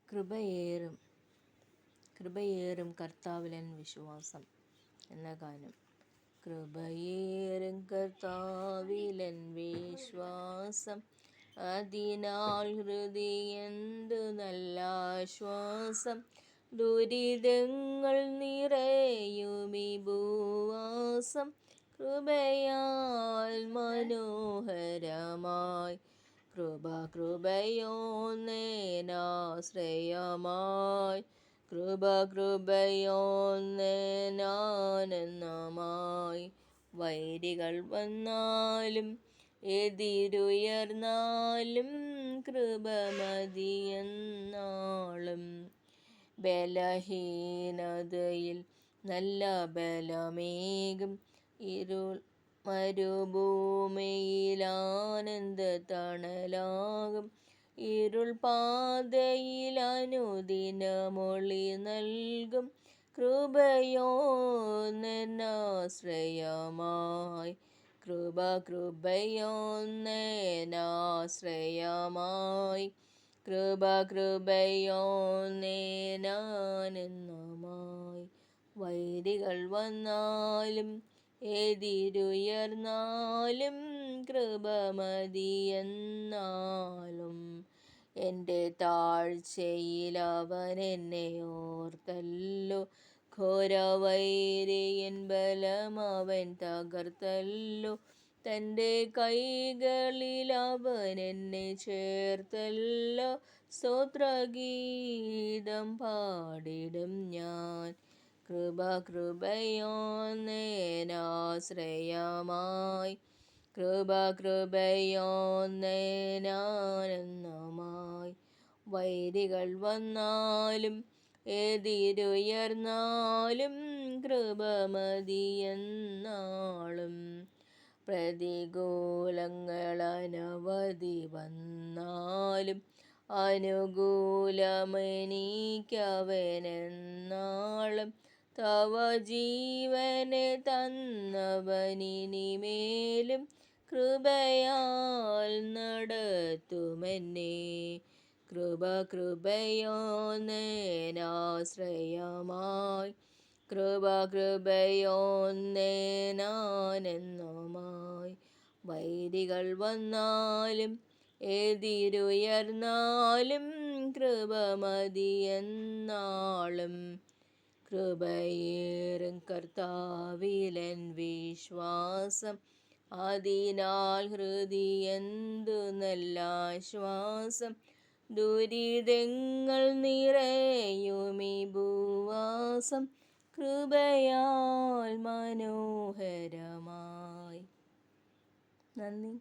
കൃപയേറും കർത്താവിലൻ വിശ്വാസം എന്ന ഗാനം. കൃപയേറും കർത്താവിലൻ വിശ്വാസം, അതിനാൽ ഹൃദയന്തു നല്ല ആശ്വാസം. ദുരിതങ്ങൾ നിറയുമീ ഭൂവാസം, കൃപയാൽ മനോഹരമായി. കൃപയോന്നേനാശ്രയമായി, കൃപയോന്നേനാനന്ദമായി. വൈരികൾ വന്നാലും എതിരുയർന്നാലും, കൃപ മതിയെന്നാളും. ബലഹീനതയിൽ നല്ല ബലമേകും, ഇരുൾ മരുഭൂമിയിൽ ആനന്ദ തണലാകും. ഇരുൾ പാതയിൽ അനുദിനമൊളി നൽകും, കൃപയോന്നേനാശ്രയമായി. കൃപയോന്നേനാശ്രയമായി, കൃപയോന്നേനാനന്ദമായി. വൈരികൾ വന്നാലും എതിരുയർന്നാലും, കൃപ മതിയെന്നാലും. എൻ്റെ താഴ്ചയിൽ അവൻ എന്നെ ഓർത്തല്ലോ, ഘോരവൈരിയൻ ബലം അവൻ തകർത്തല്ലോ. തൻ്റെ കൈകളിൽ അവൻ എന്നെ ചേർത്തല്ലോ, സ്തോത്രഗീതം പാടിടും ഞാൻ. കൃപയോന്നേനാശ്രയമായി, കൃപയോന്നേനാനന്ദമായി. വൈരികൾ വന്നാലും എതിരുയർന്നാലും, കൃപ മതിയെന്നാളും. പ്രതികൂലങ്ങൾ അനവധി വന്നാലും, അനുകൂലമെനിക്കവനെന്നാളും. തവ ജീവനെ തന്നവനിനിമേലും, കൃപയാൽ നടത്തുമെന്നെ. കൃപയോന്നേനാശ്രയമായി, കൃപയോന്നേനാനന്ദമായി. വൈരികൾ വന്നാലും എതിരുയർന്നാലും, കൃപ മതിയെന്നാളും. കൃപയേറും കർത്താവിലൻ വിശ്വാസം, അതിനാൽ ഹൃദയന്തു നല്ല ആശ്വാസം. ദുരിതങ്ങൾ നിറയുമീ ഭൂവാസം, കൃപയാൽ മനോഹരമായി. നന്ദി.